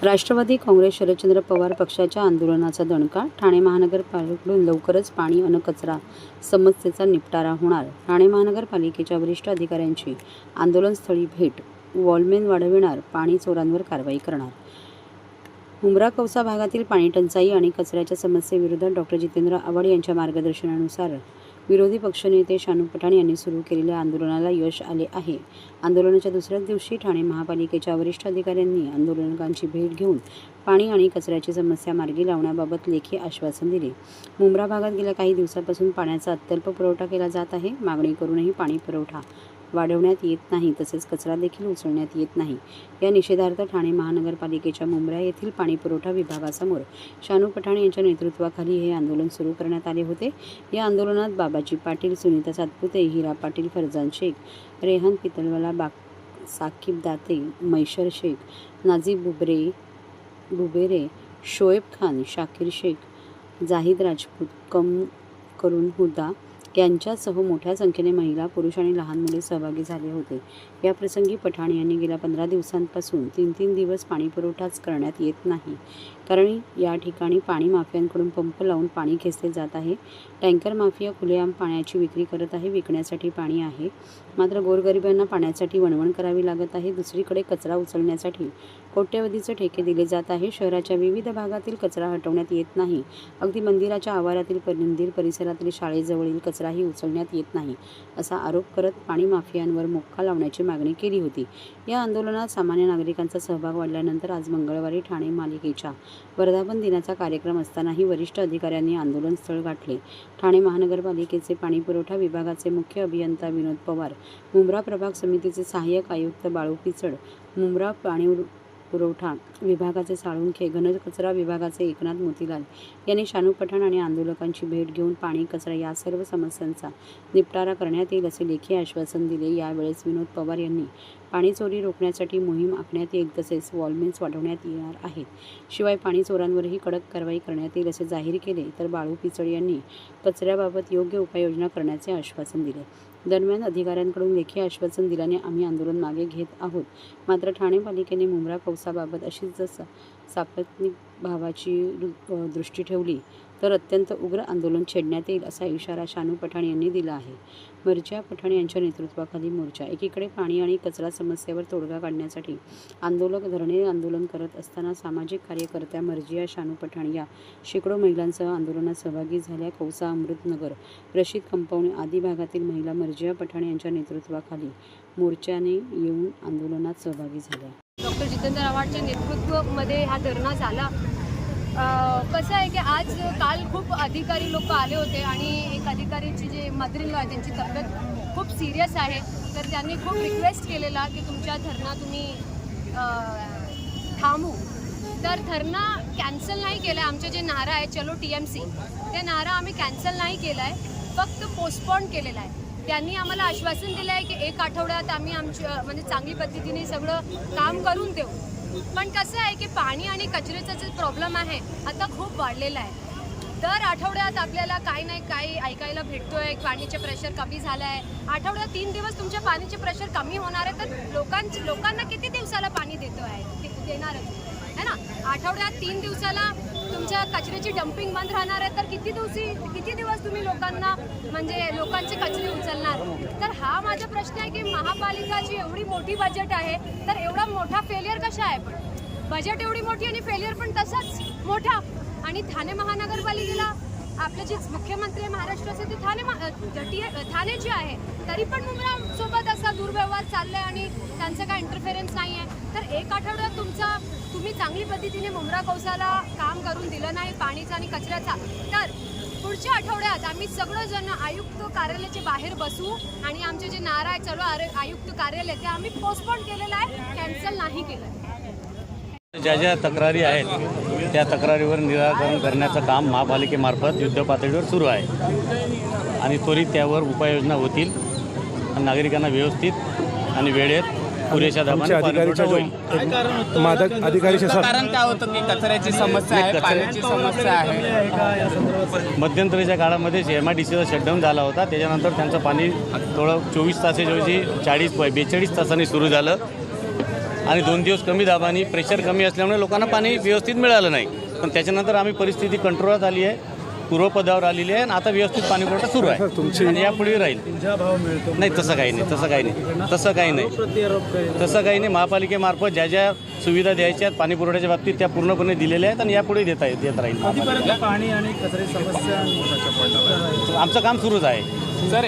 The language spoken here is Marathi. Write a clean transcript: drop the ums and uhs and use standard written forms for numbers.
राष्ट्रवादी काँग्रेस शरदचंद्र पवार पक्षाच्या आंदोलनाचा दणका. ठाणे महानगरपालिकेकडून लवकरच पाणी अन कचरा समस्येचा निपटारा होणार. ठाणे महानगरपालिकेच्या वरिष्ठ अधिकाऱ्यांची आंदोलनस्थळी भेट. वॉलमेन वाढविणार, पाणी चोरांवर कारवाई करणार. मुंब्रा कौसा भागातील पाणीटंचाई आणि कचऱ्याच्या समस्येविरोधात डॉ. जितेंद्र आव्हाड यांच्या मार्गदर्शनानुसार विरोधी पक्षनेते शानू पठाण यांनी सुरू केलेल्या आंदोलनाला यश आले आहे. आंदोलनाच्या दुसऱ्याच दिवशी ठाणे महापालिकेच्या वरिष्ठ अधिकाऱ्यांनी आंदोलकांची भेट घेऊन पाणी आणि कचऱ्याची समस्या मार्गी लावण्याबाबत लेखी आश्वासन दिले. मुंब्रा भागात गेल्या काही दिवसांपासून पाण्याचा अत्यल्प पुरवठा केला जात आहे. मागणी करूनही पाणी पुरवठा वाढवण्यात येत नाही, तसेच कचरा देखील उचलण्यात येत नाही. या निषेधार्थ ठाणे महानगरपालिकेच्या मुंब्रा येथील पाणीपुरवठा विभागासमोर शानू पठाण यांच्या नेतृत्वाखाली हे आंदोलन सुरू करण्यात आले होते. या आंदोलनात बाबाजी पाटील, सुनीता सातपुते, हिरा पाटील, फरजान शेख, रेहान पितळवाला, साकीब दाते, मैशर शेख, नाझीब बुबेरे, शोएब खान, शाकीर शेख, जाहिद राजपूत, करून हुदा यांच्यासह मोठ्या संख्येने महिला, पुरुष आणि लहान मुले सहभागी झाले होते. या प्रसंगी पठाण यांनी गेल्या 15 दिवसांपासून 3 दिवस पाणीपुरवठाच करण्यात येत नाही, कारण या ठिकाणी पाणी माफियांकडून पंप लावून पाणी खेचले जात आहे. टँकर माफिया खुलेआम पाण्याची विक्री करत आहे. विकण्यासाठी पाणी आहे, मात्र गोरगरिबांना पाण्यासाठी वणवण करावी लागत आहे. दुसरीकडे कचरा उचलण्यासाठी कोट्यवधीचे ठेके दिले जात आहे. शहराच्या विविध भागातील कचरा हटवण्यात येत नाही. अगदी मंदिराच्या आवारातील, मंदिर परिसरातील, शाळेजवळील कचराही उचलण्यात येत नाही, असा आरोप करत पाणी माफियांवर मोक्का लावण्याची मागणी केली होती. या आंदोलनात सामान्य नागरिकांचा सहभाग वाढल्यानंतर आज मंगळवारी ठाणे मालिकेच्या वर्धापन दिनाचा कार्यक्रम असतानाही वरिष्ठ अधिकाऱ्यांनी आंदोलनस्थळ गाठले. ठाणे महानगरपालिकेचे पाणीपुरवठा विभागाचे मुख्य अभियंता विनोद पवार, मुंब्रा प्रभाग समितीचे सहाय्यक आयुक्त बाळू पिचड, मुंब्रा पाणीपुरवठा विभागाचे साळुंखे, घनकचरा विभागाचे एकनाथ मोतीलाल यांनी शानू पठाण आणि आंदोलकांची भेट घेऊन पाणी, कचरा या सर्व समस्यांचा निपटारा करण्यात येईल असे लेखी आश्वासन दिले. यावेळेस विनोद पवार यांनी पाणी चोरी रोखण्यासाठी मोहीम आखण्यात येईल, तसेच वॉलमेन्स वाढवण्यात येणार आहेत. शिवाय पाणी चोरांवरही कडक कारवाई करण्यात येईल असे जाहीर केले. तर बाळू पिचड यांनी कचऱ्याबाबत योग्य उपाययोजना करण्याचे आश्वासन दिले. दरम्यान अधिकाऱ्यांकडून लेखी आश्वासन दिल्याने आम्ही आंदोलन मागे घेत आहोत. मात्र ठाणे पालिकेने मुंब्रा कौसाबाबत अशीच सापत्निक भावाची दृष्टी ठेवली तर अत्यंत उग्र आंदोलन छेडण्यात येईल असा इशारा शानू पठाण यांनी दिला आहे. मर्जिया पठाण यांच्या नेतृत्वाखाली मोर्चा. एकीकडे पाणी आणि कचरा समस्येवर तोडगा काढण्यासाठी आंदोलक धरणे आंदोलन करत असताना सामाजिक कार्यकर्त्या मर्जिया शानू पठाण या शेकडो महिलांसह आंदोलनात सहभागी झाल्या. कौसा, अमृतनगर, रशीद कंपाऊंड आदी भागातील महिला मर्जिया पठाण यांच्या नेतृत्वाखाली मोर्चाने येऊन आंदोलनात सहभागी झाल्या. डॉ. जितेंद्र आव्हाडच्या नेतृत्वामध्ये हा धरणा झाला. कसं आहे की काल खूप अधिकारी लोक आले होते आणि एक अधिकारीची जे मदर-इन-लॉ आहे त्यांची तब्येत खूप सिरियस आहे, तर त्यांनी खूप रिक्वेस्ट केलेला की तुमच्या धरणा तुम्ही थांबू. तर धरणा कॅन्सल नाही केला आहे. आमचे जे नारा आहे चलो TMC, ते नारा आम्ही कॅन्सल नाही केला आहे, फक्त पोस्टपोन केलेला आहे. त्यांनी आम्हाला आश्वासन दिलं आहे की 1 आठवड्यात आम्ही म्हणजे चांगली पद्धतीने सगळं काम करून देऊ. पण कसं आहे की पाणी आणि कचऱ्याचा जो प्रॉब्लेम आहे आता खूप वाढलेला आहे. दर आठवड्यात आपल्याला काही नाही काही ऐकायला भेटतो आहे, पाणीचे प्रेशर कमी झालं आहे. आठवड्यात 3 दिवस तुमच्या पाणीचे प्रेशर कमी होणार आहे, तर लोकांना किती दिवसाला पाणी देणार आहे ना. आठवड्यात 3 दिवसाला तुमच्या कचऱ्याची डम्पिंग बंद राहणार आहे, तर किती दिवस तुम्ही लोकांचे कचरे उचलणार. तर हा माझा प्रश्न आहे की महापालिकाची एवढी मोठी बजेट आहे, तर एवढा मोठा फेलियर कशा आहे. पण बजेट एवढी मोठी आणि फेलियर पण तसाच मोठा. आणि ठाणे महानगरपालिकेला आपले जे मुख्यमंत्री महाराष्ट्राचे ते ठाण्याचे आहे, तरी पण मुंब्रा सोबत असा दुर्व्यवहार चाललाय आणि त्यांचं काय इंटरफेरन्स नाही आहे. तर 1 आठवड्यात तुम्ही चांगली पद्धतीने मुंब्रा कौसाला काम करून दिलं नाही पाणीचा आणि कचऱ्याचा, तर पुढच्या आठवड्यात आम्ही सगळंजण आयुक्त कार्यालयाच्या बाहेर बसू आणि आमचे जे नारा आहे चलो आयुक्त कार्यालय ते आम्ही पोस्टपोन केलेलं आहे, कॅन्सल नाही केलं. ज्या तक्रारी आहेत त्या तक्रारीवर निराकरण करण्याचं काम महापालिकेमार्फत युद्धपातळीवर सुरू आहे आणि त्वरित त्यावर उपाययोजना होतील. नागरिकांना व्यवस्थित आणि वेळेत पुरेशा दाबाने कारण काय होतं की कचऱ्याची समस्या आहे, पाण्याची समस्या आहे. मध्यंतरीच्या काळामध्ये MIDCचा शटडाऊन झाला होता. त्याच्यानंतर त्यांचं पाणी थोडं 24 तासाच्या ऐवजी 42 तासांनी सुरू झालं. आणि 2 दिवस कमी दाबाने प्रेशर कमी असल्यामुळे लोकांना पाणी व्यवस्थित मिळालं नाही. पण त्याच्यानंतर आम्ही परिस्थिती कंट्रोलात आली आहे, पूर्वपदावर आलेली आहे आणि आता व्यवस्थित पाणीपुरवठा सुरू आहे आणि यापुढे राहील. नाही तसं काही नाही, तसं काही नाही, तसं काही नाही, तसं काही नाही. महापालिकेमार्फत ज्या ज्या सुविधा द्यायच्या आहेत पाणीपुरवठ्याच्या बाबतीत त्या पूर्णपणे दिलेल्या आहेत आणि यापुढे देत राहील. पाणी आणि कचऱ्याची समस्या आमचं काम सुरूच आहे. सर